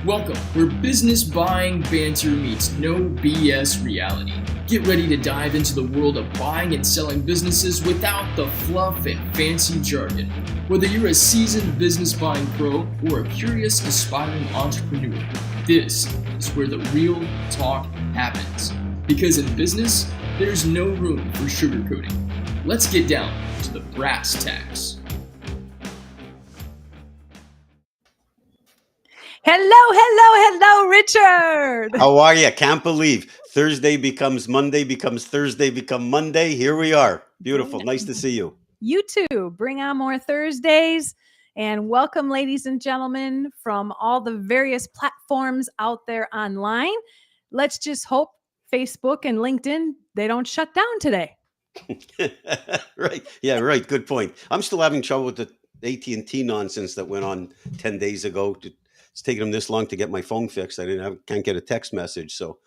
Welcome, where business buying banter meets no BS reality. Get ready to dive into the world of buying and selling businesses without the fluff and fancy jargon. Whether you're a seasoned business buying pro or a curious aspiring entrepreneur, this is where the real talk happens. Because in business, there's no room for sugarcoating. Let's get down to the brass tacks. Hello, Richard. How are you? Can't believe Thursday becomes Monday, becomes Thursday, become Monday. Here we are. Beautiful. Nice to see you. You too. Bring on more Thursdays. And welcome, ladies and gentlemen, from all the various platforms out there online. Let's just hope Facebook and LinkedIn, they don't shut down today. Right. Yeah, right. Good point. I'm still having trouble with the AT&T nonsense that went on 10 days ago. It's taken them this long to get my phone fixed. Can't get a text message. So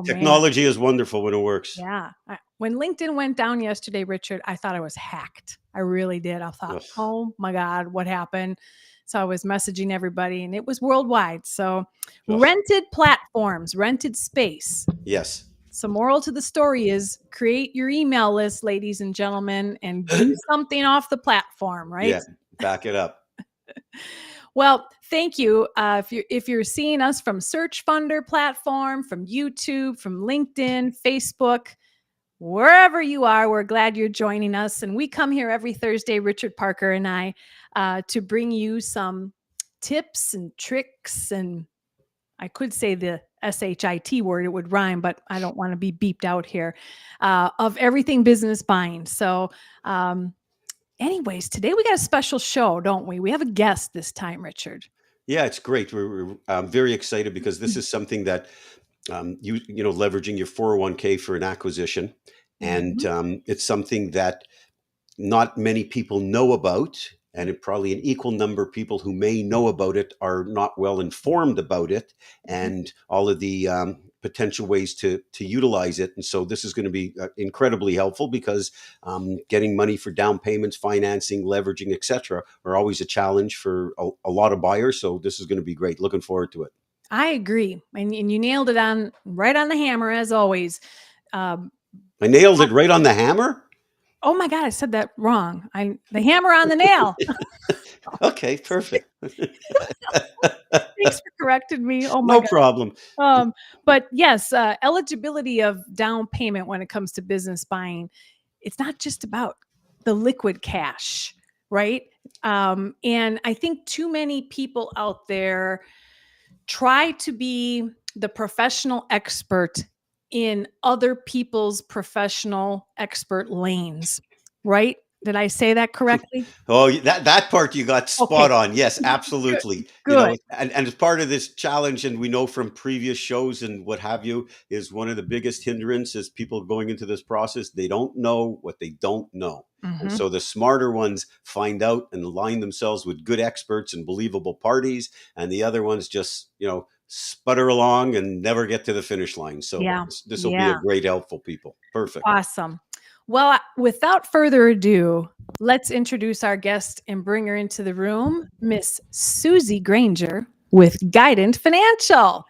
technology is wonderful when it works. Yeah. When LinkedIn went down yesterday, Richard, I thought I was hacked. I really did. I thought, oh my God, what happened? So I was messaging everybody and it was worldwide. So rented platforms, rented space. Yes. So moral to the story is create your email list, ladies and gentlemen, and do something off the platform, right? Yeah, back it up. Well, thank you. If you're seeing us from Search Funder platform, from YouTube, from LinkedIn, Facebook, wherever you are, we're glad you're joining us. And we come here every Thursday, Richard Parker and I, to bring you some tips and tricks. And I could say the SHIT word, it would rhyme, but I don't want to be beeped out here, of everything business buying. So, anyways, today we got a special show, don't we? We have a guest this time, Richard. Yeah, it's great. We're very excited because this is something that you know, leveraging your 401k for an acquisition, and it's something that not many people know about, and probably an equal number of people who may know about it are not well informed about it, and all of the potential ways to utilize it. And so this is going to be incredibly helpful because getting money for down payments, financing, leveraging, etc., are always a challenge for a lot of buyers. So this is going to be great. Looking forward to it. I agree. And you nailed it right on the hammer, as always. I nailed it right on the hammer? Oh my God, I said that wrong. The hammer on the nail. Okay, perfect. Thanks for correcting me. Oh my God. No problem. But yes, eligibility of down payment when it comes to business buying, it's not just about the liquid cash, right? And I think too many people out there try to be the professional expert in other people's professional expert lanes, right? Did I say that correctly? Oh, that part you got spot on. Yes, absolutely. Good. You know, and as part of this challenge, and we know from previous shows and what have you, is one of the biggest hindrances people going into this process. They don't know what they don't know. And so the smarter ones find out and align themselves with good experts and believable parties. And the other ones just, you know, sputter along and never get to the finish line. So this will be a great help for people. Perfect. Awesome. Well, without further ado, let's introduce our guest and bring her into the room, Miss Susie Granger with Guidant Financial.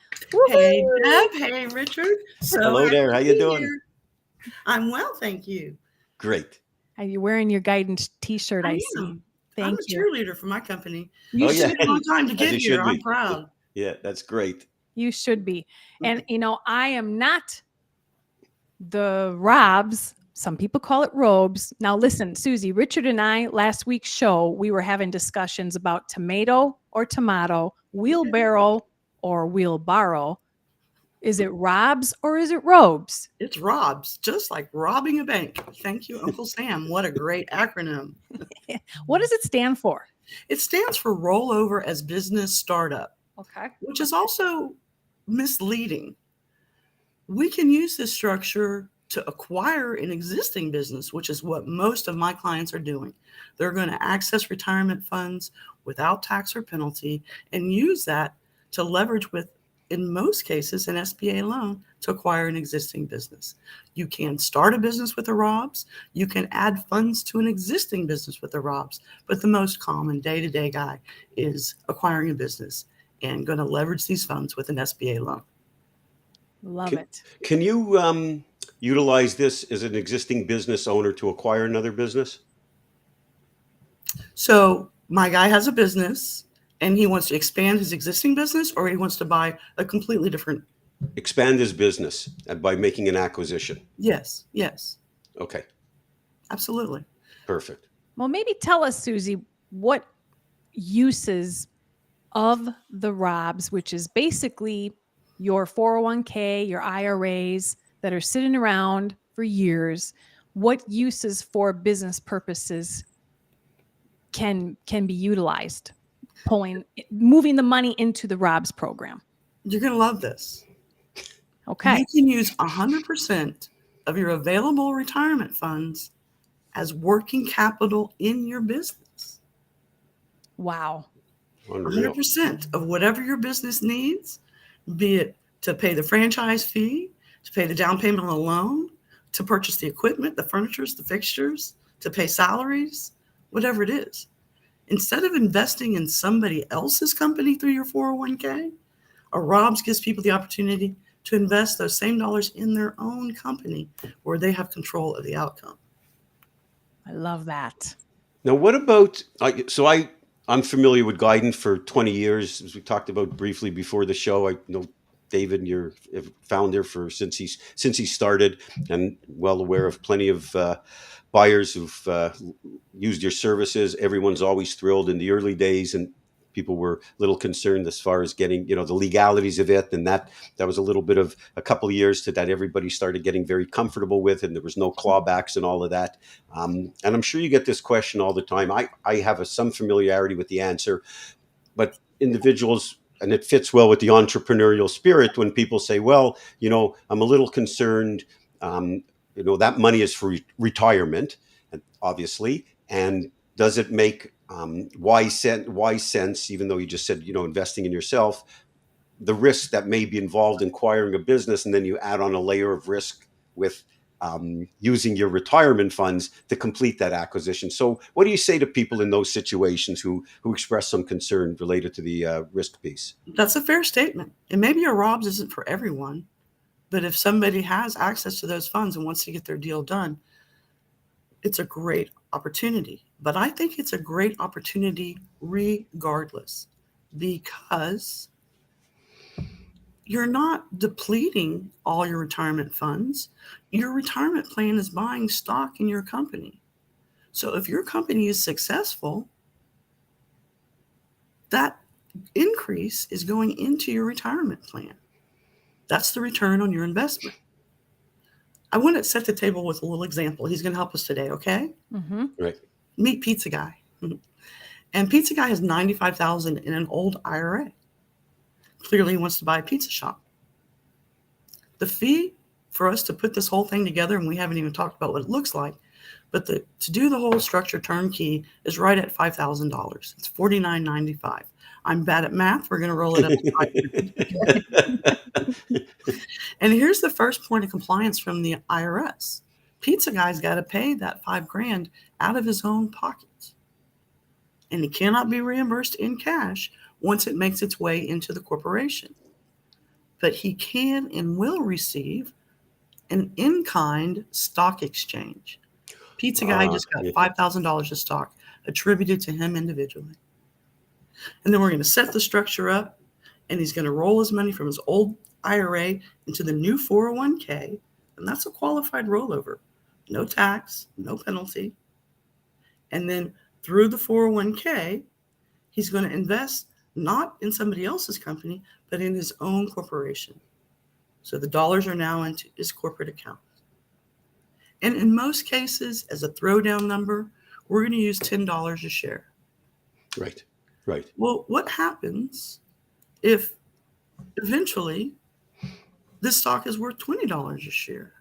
Hey, Deb. Hey, Richard. So hello there. How you doing? Here. I'm well, thank you. Great. Are you wearing your Guidant T-shirt? I see. I'm a cheerleader for my company. You should be. On time to get here. I'm proud. Yeah, that's great. You should be. And, you know, I am not the Robs. Some people call it robes. Now, listen, Susie, Richard and I, last week's show, we were having discussions about tomato or tomato, wheelbarrow or wheelbarrow. Is it Robs or is it robes? It's Robs, just like robbing a bank. Thank you, Uncle Sam. What a great acronym. What does it stand for? It stands for rollover as business startup. Okay. Which is also misleading. We can use this structure to acquire an existing business, which is what most of my clients are doing. They're going to access retirement funds without tax or penalty and use that to leverage with, in most cases, an SBA loan to acquire an existing business. You can start a business with the ROBS. You can add funds to an existing business with the ROBS. But the most common day-to-day guy is acquiring a business. and going to leverage these funds with an SBA loan. Love Can, it. can you utilize this as an existing business owner to acquire another business? So my guy has a business and he wants to expand his existing business, or he wants to buy a completely different. Expand his business by making an acquisition. Yes, Okay, absolutely. perfect. Well, maybe tell us, Susie, what uses of the ROBS, which is basically your 401k, your IRAs that are sitting around for years, what uses for business purposes can be utilized, moving the money into the ROBS program? You're going to love this. Okay. You can use 100% of your available retirement funds as working capital in your business. Wow. Unreal. 100% of whatever your business needs, be it to pay the franchise fee, to pay the down payment on the loan, to purchase the equipment, the furnitures, the fixtures, to pay salaries, whatever it is. Instead of investing in somebody else's company through your 401k, a ROBS gives people the opportunity to invest those same dollars in their own company where they have control of the outcome. I love that. Now, what about, I'm familiar with Guidance for 20 years, as we talked about briefly before the show. I know David, you're a founder since he started, and well aware of plenty of buyers who've used your services. Everyone's always thrilled in the early days, and people were a little concerned as far as getting, the legalities of it. And that was a little bit of a couple of years to that everybody started getting very comfortable with, and there was no clawbacks and all of that. And I'm sure you get this question all the time. I have some familiarity with the answer, but individuals, and it fits well with the entrepreneurial spirit when people say, well, I'm a little concerned, that money is for retirement, obviously. And does it make wise sense, even though you just said, investing in yourself, the risk that may be involved in acquiring a business, and then you add on a layer of risk with using your retirement funds to complete that acquisition. So what do you say to people in those situations who express some concern related to the risk piece? That's a fair statement. And maybe a ROBS isn't for everyone, but if somebody has access to those funds and wants to get their deal done, it's a great opportunity. But I think it's a great opportunity regardless, because you're not depleting all your retirement funds. Your retirement plan is buying stock in your company. So if your company is successful, that increase is going into your retirement plan. That's the return on your investment. I want to set the table with a little example. He's going to help us today, okay? Mm-hmm. Right. Meet Pizza Guy. And Pizza Guy has $95,000 in an old IRA. Clearly he wants to buy a pizza shop. The fee for us to put this whole thing together, and we haven't even talked about what it looks like, but to do the whole structure turnkey is right at $5,000. It's $49.95. I'm bad at math. We're going to roll it up to $5,000. And here's the first point of compliance from the IRS. Pizza Guy's got to pay that $5,000 out of his own pocket. And it cannot be reimbursed in cash once it makes its way into the corporation. But he can and will receive an in-kind stock exchange. Pizza Guy just got $5,000 of stock attributed to him individually. And then we're going to set the structure up, and he's going to roll his money from his old IRA into the new 401k, and that's a qualified rollover. No tax, no penalty. And then through the 401k, he's going to invest not in somebody else's company, but in his own corporation. So the dollars are now into his corporate account. And in most cases, as a throwdown number, we're going to use $10 a share. Right. Well, what happens if eventually this stock is worth $20 a share?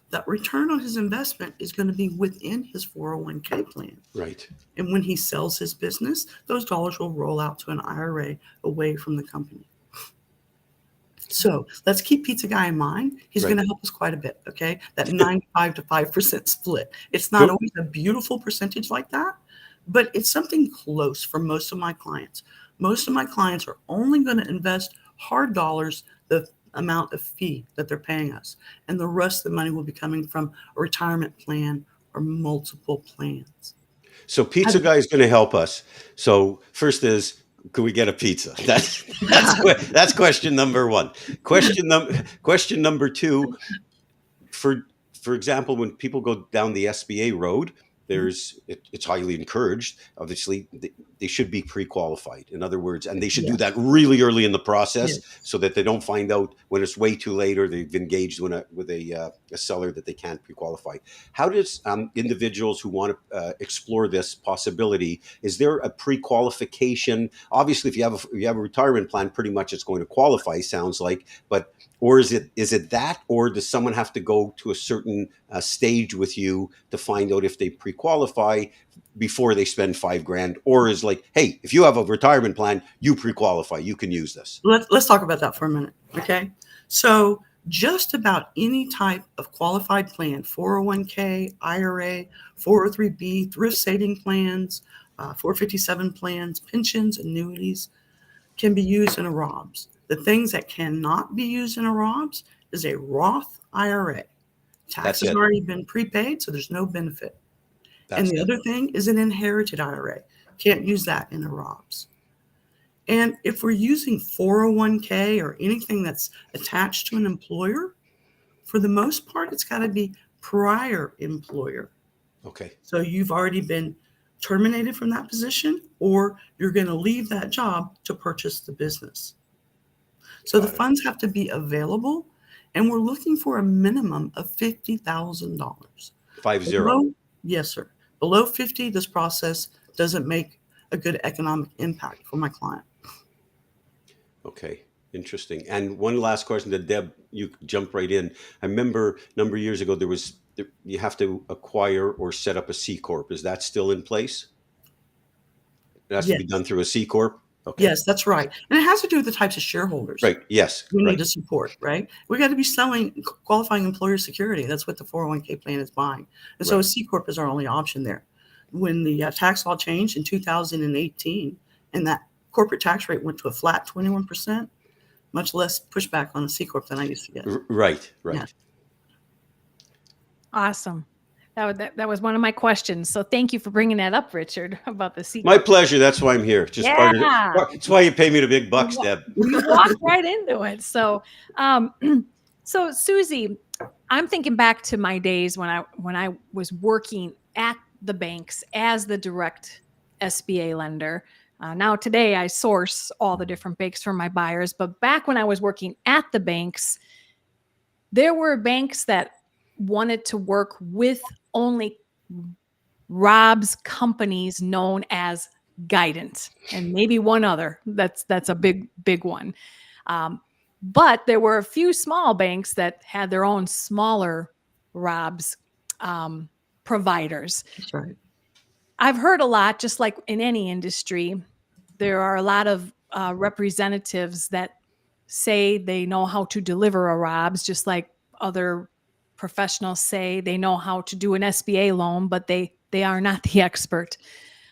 That return on his investment is going to be within his 401k plan. Right. And when he sells his business, those dollars will roll out to an IRA away from the company. So let's keep Pizza Guy in mind. He's going to help us quite a bit, okay? That 95 to 5% split. It's not always a beautiful percentage like that, but it's something close for most of my clients. Most of my clients are only going to invest hard dollars, the amount of fee that they're paying us, and the rest of the money will be coming from a retirement plan or multiple plans. So Pizza Guy is going to help us. So first is, could we get a pizza? That's question number one. Question number two, for example, when people go down the SBA road, it's highly encouraged. Obviously, they should be pre-qualified. In other words, and they should do that really early in the process, so that they don't find out when it's way too late or they've engaged with a seller that they can't pre-qualify. How does individuals who want to explore this possibility? Is there a pre-qualification? Obviously, if you have a retirement plan, pretty much it's going to qualify. Sounds like, but. Or is it that, or does someone have to go to a certain stage with you to find out if they pre-qualify before they spend $5,000? Or is like, hey, if you have a retirement plan, you pre-qualify, you can use this. Let's talk about that for a minute, okay? So just about any type of qualified plan, 401k, IRA, 403b, thrift saving plans, 457 plans, pensions, annuities, can be used in a ROBS. The things that cannot be used in a ROBS is a Roth IRA. Tax has already been prepaid, so there's no benefit. And the other thing is an inherited IRA. Can't use that in a ROBS. And if we're using 401k or anything that's attached to an employer, for the most part, it's got to be prior employer. Okay. So you've already been terminated from that position, or you're going to leave that job to purchase the business. So the funds have to be available, and we're looking for a minimum of $50,000. 50. Yes, sir. Below 50, this process doesn't make a good economic impact for my client. Okay, interesting. And one last question that Deb, you jump right in. I remember a number of years ago, you have to acquire or set up a C Corp. Is that still in place? It has to be done through a C Corp? Okay. Yes, that's right. And it has to do with the types of shareholders. Right. Yes. We need to support, right? We got to be selling qualifying employer security. That's what the 401k plan is buying. And so a C Corp is our only option there. When the tax law changed in 2018 and that corporate tax rate went to a flat 21%, much less pushback on a C Corp than I used to get. Right. Yeah. Awesome. That was one of my questions. So thank you for bringing that up, Richard, about the secret. My pleasure. That's why I'm here. Just part of it. That's why you pay me the big bucks, Deb. You walked right into it. So, so Susie, I'm thinking back to my days when I was working at the banks as the direct SBA lender. Now today I source all the different banks for my buyers, but back when I was working at the banks, there were banks that wanted to work with only Rob's companies known as Guidant, and maybe one other. That's a big one. But there were a few small banks that had their own smaller Rob's providers. That's right. I've heard a lot, just like in any industry, there are a lot of representatives that say they know how to deliver a ROBS, just like other professionals say they know how to do an SBA loan, but they are not the expert.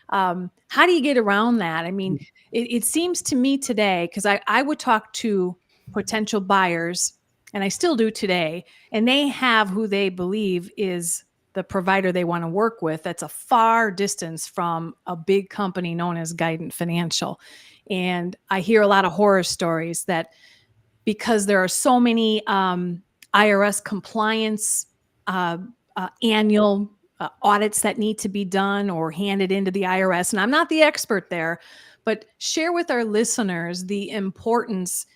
How do you get around that? I mean, it seems to me today, because I would talk to potential buyers, and I still do today, and they have who they believe is the provider they want to work with. That's a far distance from a big company known as Guidant Financial. And I hear a lot of horror stories that because there are so many IRS compliance annual audits that need to be done or handed into the IRS. And I'm not the expert there, but share with our listeners the importance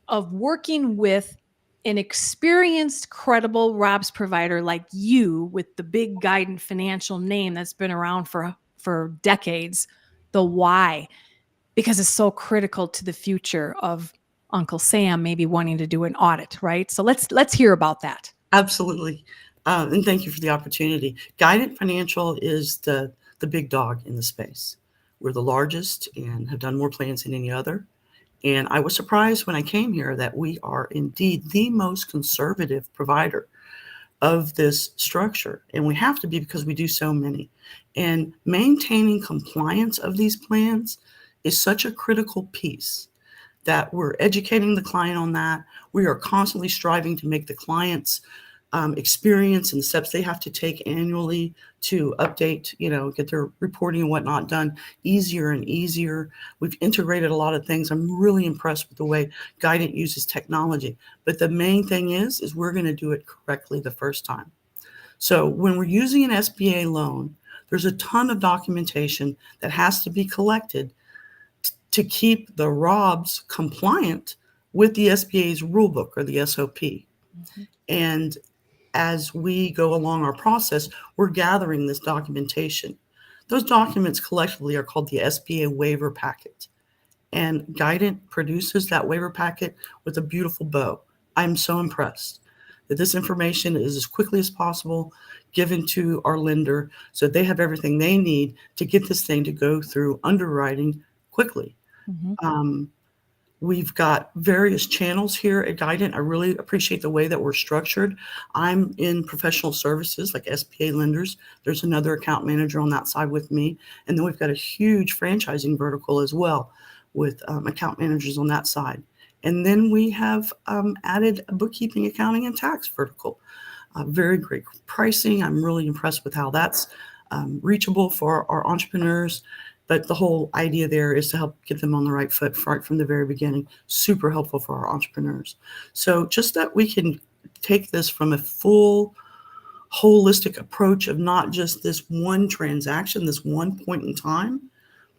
of working with an experienced, credible ROBS provider like you with the big Guidant Financial name that's been around for decades. The why, because it's so critical to the future of Uncle Sam maybe wanting to do an audit, right? So let's hear about that. Absolutely. And thank you for the opportunity. Guidant Financial is the big dog in the space. We're the largest and have done more plans than any other. And I was surprised when I came here that we are indeed the most conservative provider. of this structure. And we have to be because we do so many. And maintaining compliance of these plans is such a critical piece that we're educating the client on that. We are constantly striving to make the client's experience and the steps they have to take annually to update, get their reporting and whatnot done easier and easier. We've integrated a lot of things. I'm really impressed with the way Guidant uses technology. But the main thing is we're going to do it correctly the first time. So when we're using an SBA loan, there's a ton of documentation that has to be collected to keep the ROBs compliant with the SBA's rulebook or the SOP. Mm-hmm. And as we go along our process, we're gathering this documentation. Those documents collectively are called the SBA waiver packet. And Guidant produces that waiver packet with a beautiful bow. I'm so impressed that this information is as quickly as possible given to our lender so they have everything they need to get this thing to go through underwriting quickly. Mm-hmm. We've got various channels here at Guidant. I really appreciate the way that we're structured. I'm in professional services like SBA lenders. There's another account manager on that side with me. And then we've got a huge franchising vertical as well with account managers on that side. And then we have added a bookkeeping, accounting, and tax vertical. Very great pricing. I'm really impressed with how that's reachable for our entrepreneurs. But the whole idea there is to help get them on the right foot right from the very beginning. Super helpful for our entrepreneurs. So just that we can take this from a full holistic approach of not just this one transaction, this one point in time,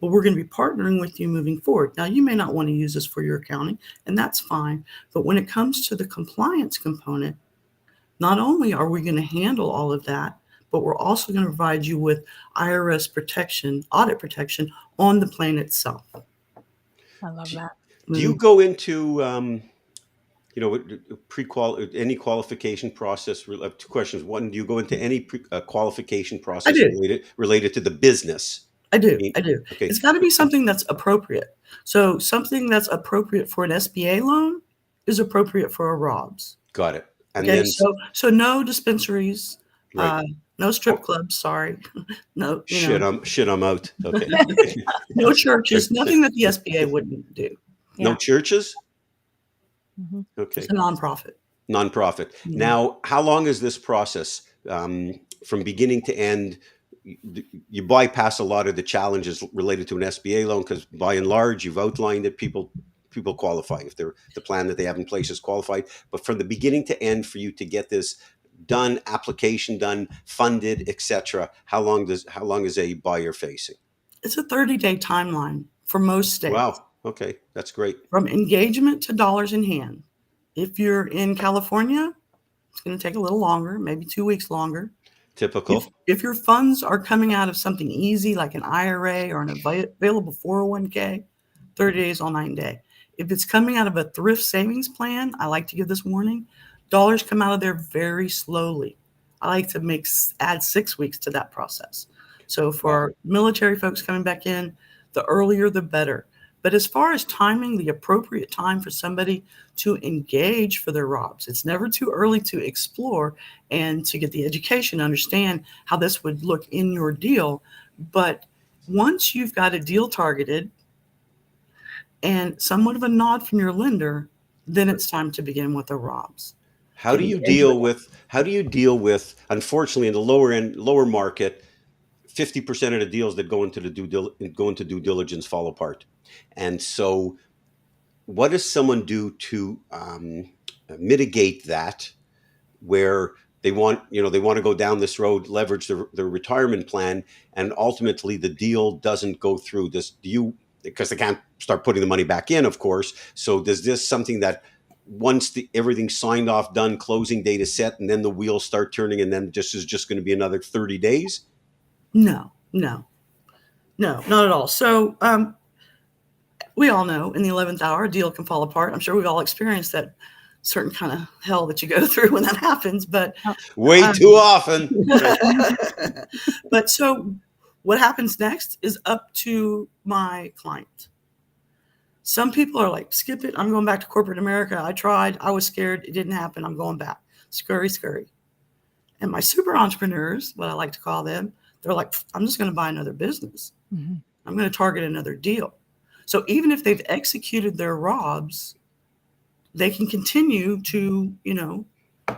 but we're going to be partnering with you moving forward. Now, you may not want to use this for your accounting, and that's fine. But when it comes to the compliance component, not only are we going to handle all of that, but we're also going to provide you with IRS protection, audit protection on the plan itself. I love that. Do you go into, any qualification process? I have two questions. One, do you go into any qualification process related to the business? I do. Okay. It's got to be something that's appropriate. So something that's appropriate for an SBA loan is appropriate for a ROBS. Got it. And okay, so no dispensaries. Right. No strip clubs, sorry. No. I'm out. Okay. No churches, nothing that the SBA wouldn't do. Yeah. No churches? Mm-hmm. Okay. It's a nonprofit. Mm-hmm. Now, how long is this process from beginning to end? You bypass a lot of the challenges related to an SBA loan because by and large, you've outlined that people qualify if the plan that they have in place is qualified. But from the beginning to end, for you to get this done, application done, funded, etc., how long is a buyer facing? It's a 30-day timeline for most states. Wow. Okay, that's great. From engagement to dollars in hand. If you're in California, it's going to take a little longer, maybe 2 weeks longer. Typical. If your funds are coming out of something easy like an IRA or an available 401k, 30 days all night and day. If it's coming out of a thrift savings plan, I like to give this warning, dollars come out of there very slowly. I like to add 6 weeks to that process. So for military folks coming back in, the earlier the better. But as far as timing, the appropriate time for somebody to engage for their ROBS, it's never too early to explore and to get the education, understand how this would look in your deal. But once you've got a deal targeted and somewhat of a nod from your lender, then it's time to begin with the ROBS. How do you deal with, unfortunately, in the lower market, 50% of the deals that go into due diligence fall apart. And so what does someone do to mitigate that, where they want to go down this road, leverage their retirement plan, and ultimately the deal doesn't go through? Because they can't start putting the money back in, of course. So is this something that once everything's signed off, done, closing date is set, and then the wheels start turning, and then this is just going to be another 30 days? No, not at all. So we all know in the 11th hour, a deal can fall apart. I'm sure we've all experienced that certain kind of hell that you go through when that happens, but way too often. But so what happens next is up to my client. Some people are like, skip it. I'm going back to corporate America. I tried. I was scared. It didn't happen. I'm going back. Scurry. And my super entrepreneurs, what I like to call them, they're like, I'm just going to buy another business. Mhm. I'm going to target another deal. So even if they've executed their ROBs, they can continue to,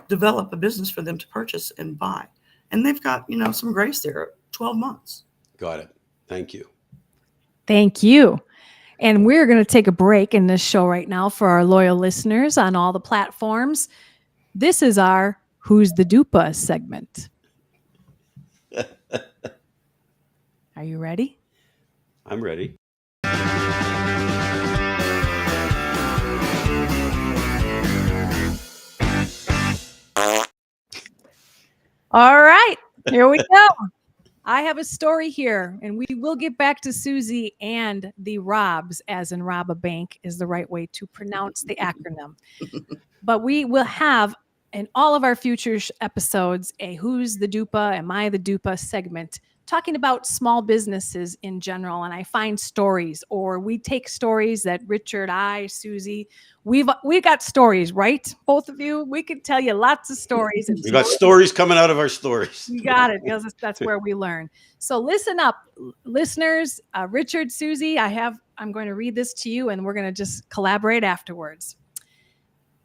develop a business for them to purchase and buy. And they've got, some grace there, 12 months. Got it. Thank you. Thank you. And we're going to take a break in this show right now for our loyal listeners on all the platforms. This is our Who's the Dupa segment. Are you ready? I'm ready. All right, here we go. I have a story here, and we will get back to Susie and the Robs, as in rob a bank is the right way to pronounce the acronym. But we will have in all of our future episodes a Who's the Dupa, Am I the Dupa segment, talking about small businesses in general. And I find stories, or we take stories that Richard, Susie, we've got stories, right? Both of you, we could tell you lots of stories. We got stories coming out of our stories. You got it, because that's where we learn. So listen up, listeners. Richard, Susie, I'm going to read this to you, and we're going to just collaborate afterwards.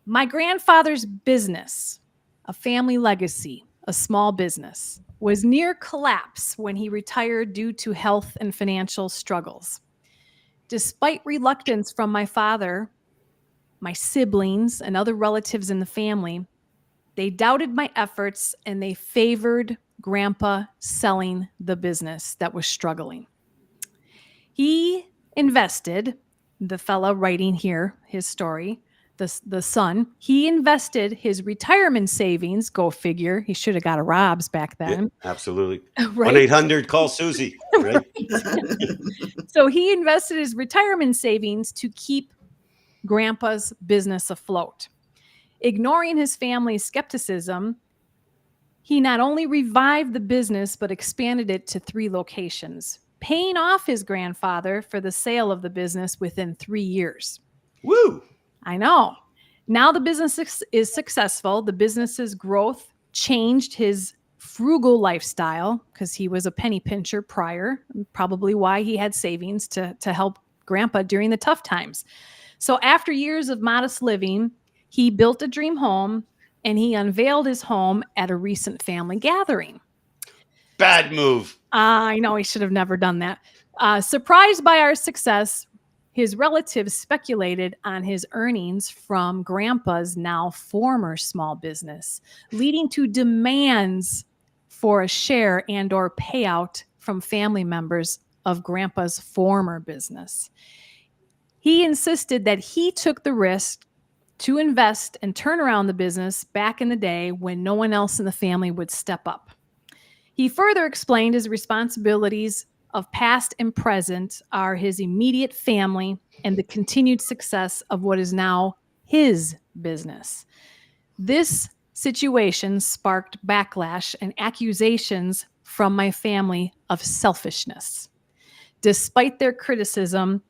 My grandfather's business, a family legacy, a small business, was near collapse when he retired due to health and financial struggles. Despite reluctance from my father, my siblings, and other relatives in the family, they doubted my efforts and they favored Grandpa selling the business that was struggling. He invested, the fella writing here his story, the son, he invested his retirement savings, go figure. He should have got a Rob's back then. Yeah, absolutely. Right? 1-800 call Susie. Right? So he invested his retirement savings to keep Grandpa's business afloat. Ignoring his family's skepticism, he not only revived the business, but expanded it to 3 locations, paying off his grandfather for the sale of the business within 3 years. Woo! I know. Now the business is successful. The business's growth changed his frugal lifestyle, because he was a penny pincher prior, probably why he had savings to help Grandpa during the tough times. So after years of modest living, he built a dream home, and he unveiled his home at a recent family gathering. Bad move. I know, he should have never done that. Surprised by our success, his relatives speculated on his earnings from Grandpa's now former small business, leading to demands for a share and or payout from family members of Grandpa's former business. He insisted that he took the risk to invest and turn around the business back in the day when no one else in the family would step up. He further explained his responsibilities of past and present are his immediate family and the continued success of what is now his business. This situation sparked backlash and accusations from my family of selfishness. Despite their criticism,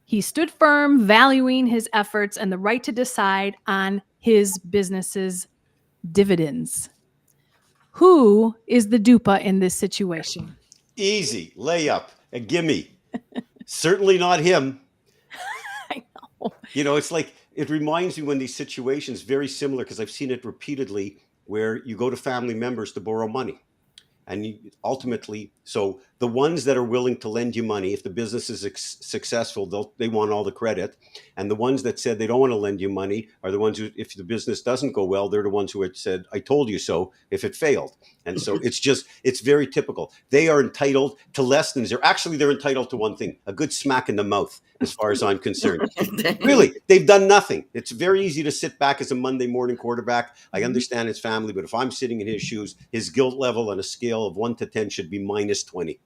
he stood firm, valuing his efforts and the right to decide on his business's dividends. Who is the dupa in this situation? Easy. Layup. A gimme. Certainly not him. I know. It's like, it reminds me when these situations, very similar, because I've seen it repeatedly, where you go to family members to borrow money. And ultimately, so the ones that are willing to lend you money, if the business is successful, they want all the credit. And the ones that said they don't want to lend you money are the ones who, if the business doesn't go well, they're the ones who had said, I told you so, if it failed. And so it's very typical. They are entitled to less than zero. Actually, they're entitled to one thing, a good smack in the mouth, as far as I'm concerned. Really, they've done nothing. It's very easy to sit back as a Monday morning quarterback. I understand his family, but if I'm sitting in his shoes, his guilt level on a scale of 1 to 10 should be minus 20.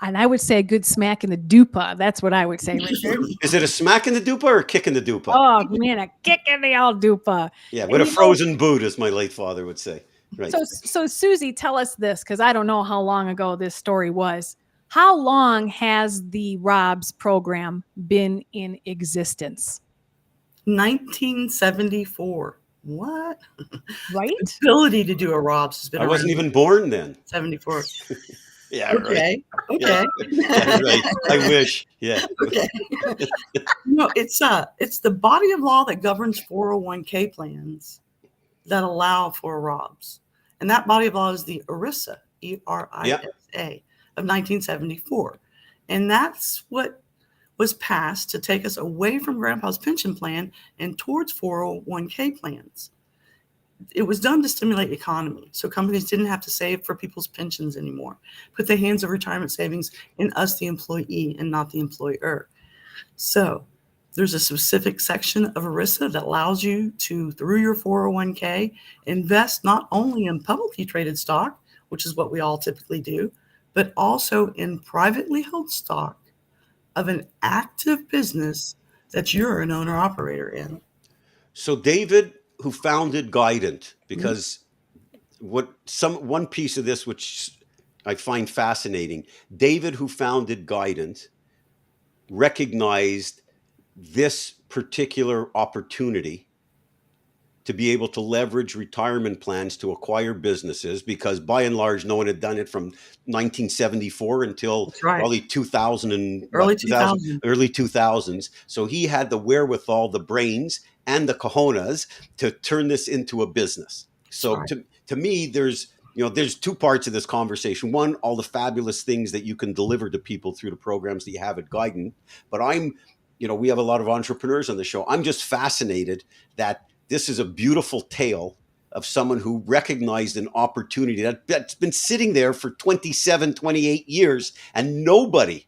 And I would say a good smack in the dupa. That's what I would say, Richard. Is it a smack in the dupa or a kick in the dupa? Oh, man, a kick in the old dupa. Yeah, with a frozen boot, as my late father would say. Right. So Susie, tell us this, because I don't know how long ago this story was. How long has the Rob's program been in existence? 1974. what? Right? Ability to do a Robs has been I around wasn't even born then. 74. Yeah, right. Okay. Yeah, Okay. yeah, right. I wish. Yeah. Okay. No, it's the body of law that governs 401k plans that allow for Robs. And that body of law is the ERISA, Yeah. ERISA of 1974. And that's what was passed to take us away from grandpa's pension plan and towards 401k plans. It was done to stimulate economy, so companies didn't have to save for people's pensions anymore. Put the hands of retirement savings in us, the employee, and not the employer. So there's a specific section of ERISA that allows you to, through your 401k, invest not only in publicly traded stock, which is what we all typically do, but also in privately held stock of an active business that you're an owner operator in. So David, who founded Guidant, Mhm. because one piece of this which I find fascinating, David, who founded Guidant, recognized this particular opportunity to be able to leverage retirement plans to acquire businesses, because by and large no one had done it from 1974 until That's right. probably 2000 and Early 2000, 2000. early 2000s. So he had the wherewithal, the brains and the cojones to turn this into a business. So right. to me, there's two parts of this conversation. One, all the fabulous things that you can deliver to people through the programs that you have at Guidant. But we have a lot of entrepreneurs on the show. I'm just fascinated that this is a beautiful tale of someone who recognized an opportunity that's been sitting there for 27, 28 years, and nobody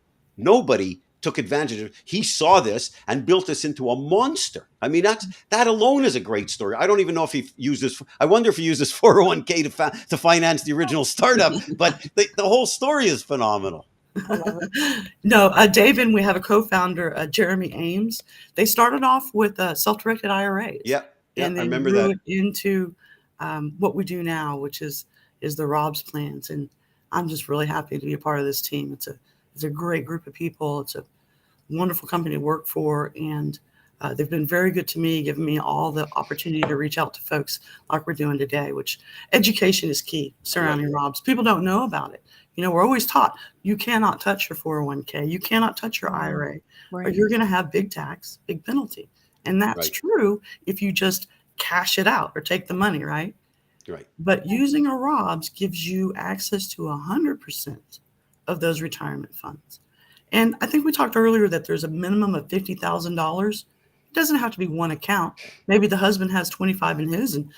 took advantage of it. He saw this and built this into a monster. I mean, that alone is a great story. I don't even know if he used this. I wonder if he used this 401k to finance the original startup, but the whole story is phenomenal. No, Dave and we have a co-founder, Jeremy Ames. They started off with self-directed IRAs. Yeah, And I then remember grew that. it into what we do now, which is the Robs plans. And I'm just really happy to be a part of this team. It's a great group of people. It's a wonderful company to work for, and they've been very good to me, giving me all the opportunity to reach out to folks like we're doing today, which education is key surrounding Robs. People don't know about it. We're always taught you cannot touch your 401k, you cannot touch your IRA, or Right. you're going to have big tax, big penalty. And that's Right. true if you just cash it out or take the money, right? Right. But using a Robs gives you access to 100% of those retirement funds. And I think we talked earlier that there's a minimum of $50,000. It doesn't have to be one account. Maybe the husband has 25 in his and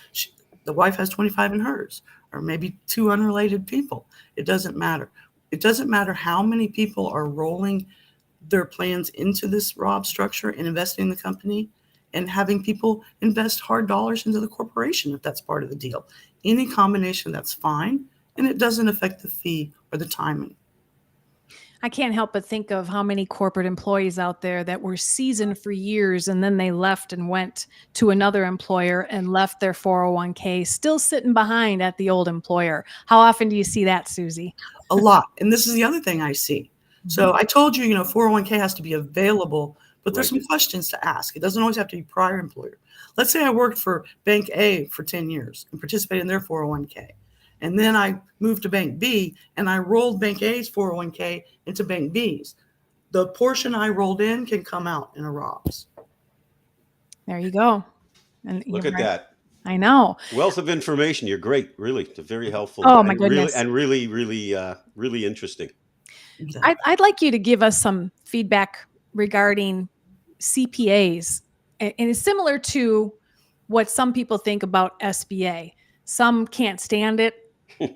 the wife has 25 in hers, or maybe two unrelated people. It doesn't matter. It doesn't matter how many people are rolling their plans into this Rob structure and investing in the company, and having people invest hard dollars into the corporation if that's part of the deal. Any combination, that's fine, and it doesn't affect the fee or the timing. I can't help but think of how many corporate employees out there that were seasoned for years and then they left and went to another employer and left their 401k still sitting behind at the old employer. How often do you see that, Susie? A lot. And this is the other thing I see. So I told you, 401k has to be available, but there's Right. some questions to ask. It doesn't always have to be prior employer. Let's say I worked for Bank A for 10 years and participated in their 401k. And then I moved to Bank B and I rolled Bank A's 401k into Bank B's. The portion I rolled in can come out in a Robs. There you go. And Look you're at right. that. I know. Wealth of information. You're great. Really. It's very helpful. Oh, my and goodness. really interesting. Exactly. I'd like you to give us some feedback regarding CPAs. And it's similar to what some people think about SBA. Some can't stand it,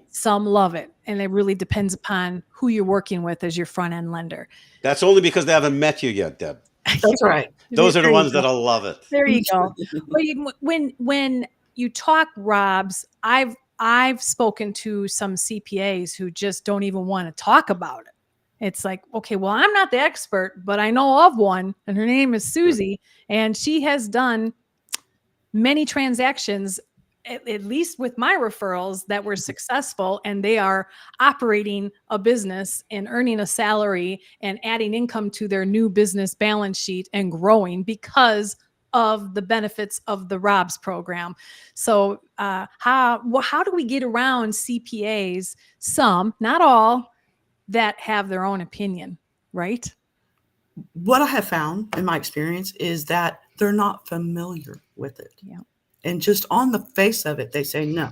some love it. And it really depends upon who you're working with as your front end lender. That's only because they haven't met you yet, Deb. That's right. Those are the There you ones go. that'll love it. There you go. But when you talk Robs, I've spoken to some CPAs who just don't even want to talk about it. It's like, okay, well, I'm not the expert, but I know of one, and her name is Susie, and she has done many transactions, at least with my referrals, that were successful, and they are operating a business and earning a salary and adding income to their new business balance sheet and growing because of the benefits of the ROBS program. So how do we get around CPAs, some, not all, that have their own opinion, right? What I have found in my experience is that they're not familiar with it. Yeah. And just on the face of it, they say no.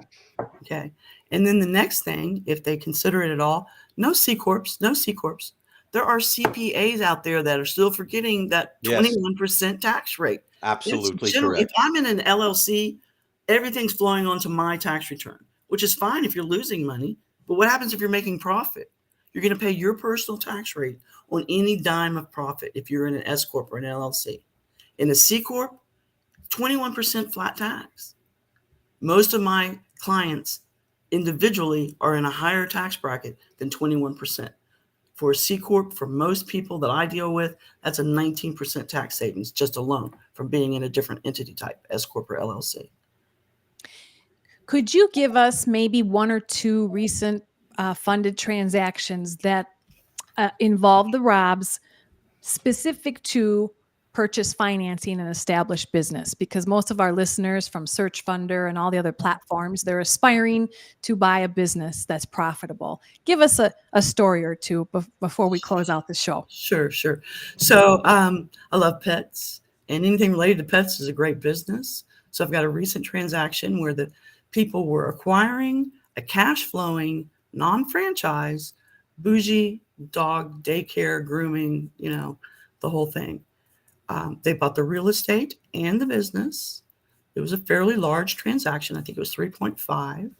Okay. And then the next thing, if they consider it at all, no C Corps, no C Corps. There are CPAs out there that are still forgetting that Yes. 21% tax rate. Absolutely If correct. I'm in an LLC, everything's flowing onto my tax return, which is fine if you're losing money. But what happens if you're making profit? You're going to pay your personal tax rate on any dime of profit if you're in an S Corp or an LLC. In a C Corp, 21% flat tax. Most of my clients individually are in a higher tax bracket than 21%. For a C Corp, for most people that I deal with, that's a 19% tax savings just alone from being in a different entity type, S Corp or LLC. Could you give us maybe one or two recent funded transactions that involve the ROBS specific to purchase financing an established business? Because most of our listeners from Search Funder and all the other platforms, they're aspiring to buy a business that's profitable. Give us a story or two before we close out the show. Sure. So I love pets, and anything related to pets is a great business. So I've got a recent transaction where the people were acquiring a cash flowing, non-franchise, bougie dog daycare, grooming, the whole thing. They bought the real estate and the business. It was a fairly large transaction. I think it was 3.5.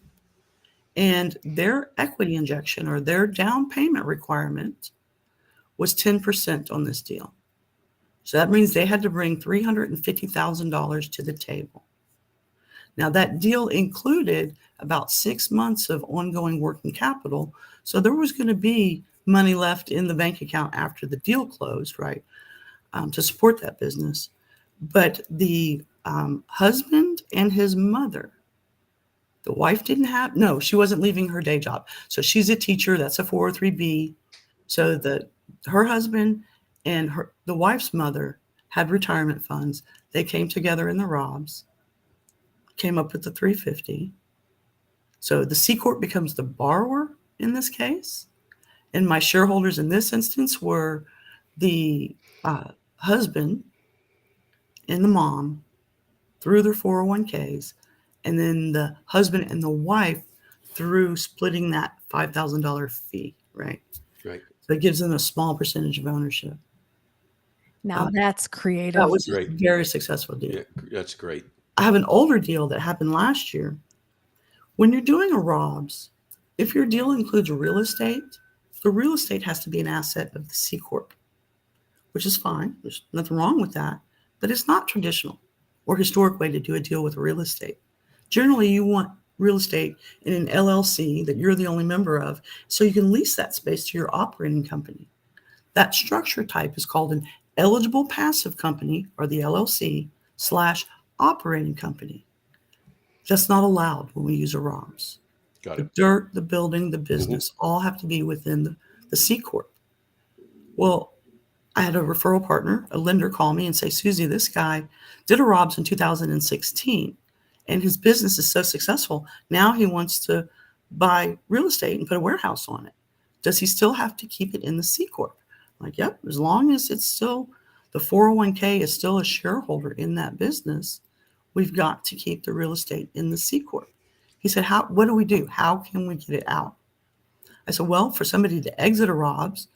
And their equity injection or their down payment requirement was 10% on this deal. So that means they had to bring $350,000 to the table. Now that deal included about 6 months of ongoing working capital. So there was going to be money left in the bank account after the deal closed, right? To support that business. But the husband and his mother, the wife she wasn't leaving her day job. So she's a teacher. That's a 403B. So her husband and the wife's mother had retirement funds. They came together in the ROBS, came up with the 350. So the C Corp becomes the borrower in this case. And my shareholders in this instance were the husband and the mom through their 401ks, and then the husband and the wife through splitting that $5,000 fee, right? Right. So it gives them a small percentage of ownership. Now that's creative. That was Great. a very successful deal. Yeah, that's great. I have an older deal that happened last year. When you're doing a ROBS, if your deal includes real estate, the real estate has to be an asset of the C Corp, which is fine. There's nothing wrong with that, but it's not traditional or historic way to do a deal with real estate. Generally, you want real estate in an LLC that you're the only member of, so you can lease that space to your operating company. That structure type is called an eligible passive company, or the LLC / operating company. That's not allowed when we use a ROBS. Got The it. dirt, the building, the business all have to be within the C Corp. Well, I had a referral partner, a lender, call me and say, Susie, this guy did a ROBS in 2016, and his business is so successful. Now he wants to buy real estate and put a warehouse on it. Does he still have to keep it in the C Corp? I'm like, yep, as long as it's still, the 401k is still a shareholder in that business, we've got to keep the real estate in the C Corp. He said, what do we do? How can we get it out? I said, well, for somebody to exit a ROBS,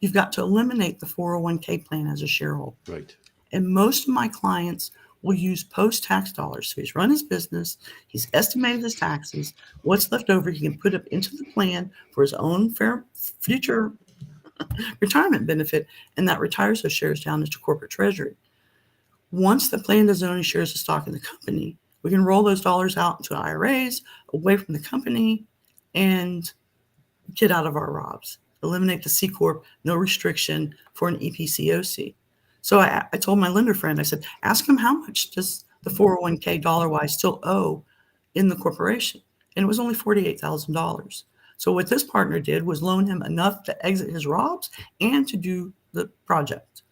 you've got to eliminate the 401k plan as a shareholder. Right. And most of my clients will use post-tax dollars. So he's run his business, he's estimated his taxes, what's left over he can put up into the plan for his own future retirement benefit, and that retires those shares down into corporate treasury. Once the plan doesn't own any shares of stock in the company, we can roll those dollars out into IRAs away from the company and get out of our ROBS. Eliminate the C Corp, no restriction for an EPCOC. So I told my lender friend, I said, ask him how much does the 401k dollar-wise still owe in the corporation? And it was only $48,000. So what this partner did was loan him enough to exit his ROBS and to do the project.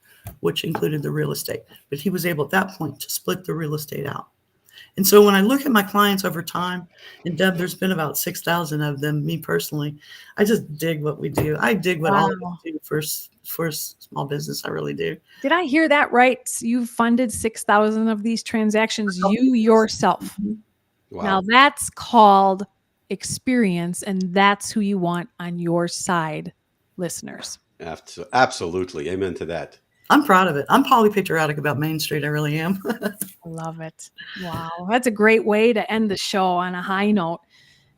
which included the real estate. But he was able at that point to split the real estate out. And so when I look at my clients over time, and Deb, there's been about 6,000 of them, me personally, I just dig what we do. I dig what all of us do for small business. I really do. Did I hear that right? You funded 6,000 of these transactions, you yourself. Wow. Now that's called experience, and that's who you want on your side, listeners. Absolutely. Amen to that. I'm proud of it. I'm polypatriotic about Main Street. I really am. I love it. Wow. That's a great way to end the show on a high note.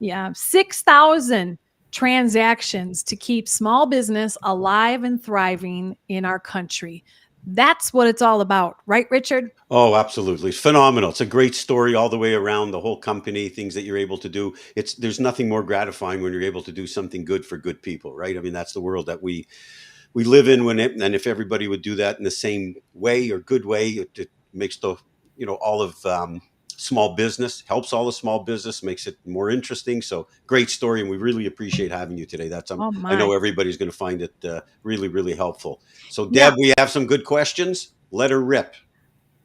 Yeah. 6,000 transactions to keep small business alive and thriving in our country. That's what it's all about. Right, Richard? Oh, absolutely. It's phenomenal. It's a great story all the way around, the whole company, things that you're able to do. There's nothing more gratifying when you're able to do something good for good people, right? I mean, that's the world that we live in, and if everybody would do that in the same way or good way, it makes all of small business, helps all the small business, makes it more interesting. So great story. And we really appreciate having you today. I know everybody's going to find it really, really helpful. So Deb, we have some good questions. Let her rip.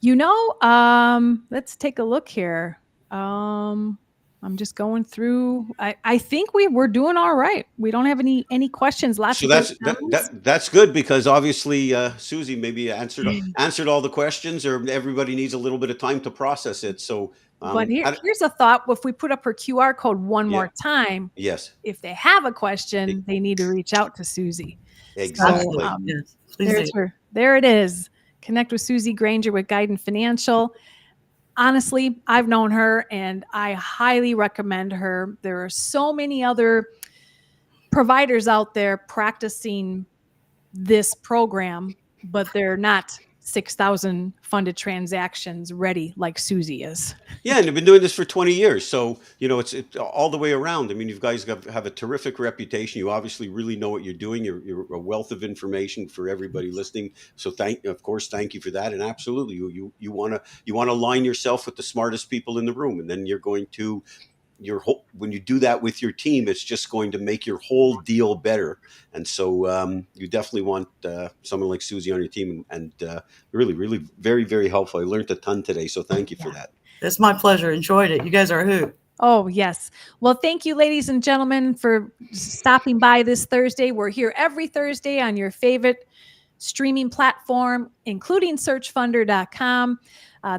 Let's take a look here. I'm just going through. I think we're doing all right. We don't have any questions. So that's good, because obviously Susie maybe answered all the questions, or everybody needs a little bit of time to process it. So, but here's a thought: if we put up her QR code one more time, yes, if they have a question, they need to reach out to Susie. Exactly. So, there it is. Connect with Susie Granger with Guidant Financial. Honestly, I've known her and I highly recommend her. There are so many other providers out there practicing this program, but they're not 6,000 funded transactions ready like Susie is. Yeah, and they've been doing this for 20 years. So, it's all the way around. I mean, you guys have a terrific reputation. You obviously really know what you're doing. You're a wealth of information for everybody listening. So thank you for that. And absolutely, you want to align yourself with the smartest people in the room. And then you're going to when you do that with your team, it's just going to make your whole deal better. And so you definitely want someone like Susie on your team, and really, really very, very helpful. I learned a ton today. So thank you for that. It's my pleasure. Enjoyed it. You guys are a hoot. Oh, yes. Well, thank you, ladies and gentlemen, for stopping by this Thursday. We're here every Thursday on your favorite streaming platform, including searchfunder.com.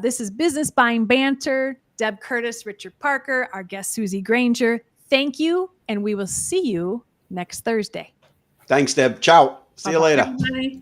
This is Business Buying Banter. Deb Curtis, Richard Parker, our guest Susie Granger. Thank you, and we will see you next Thursday. Thanks, Deb. Ciao. See you later. Bye.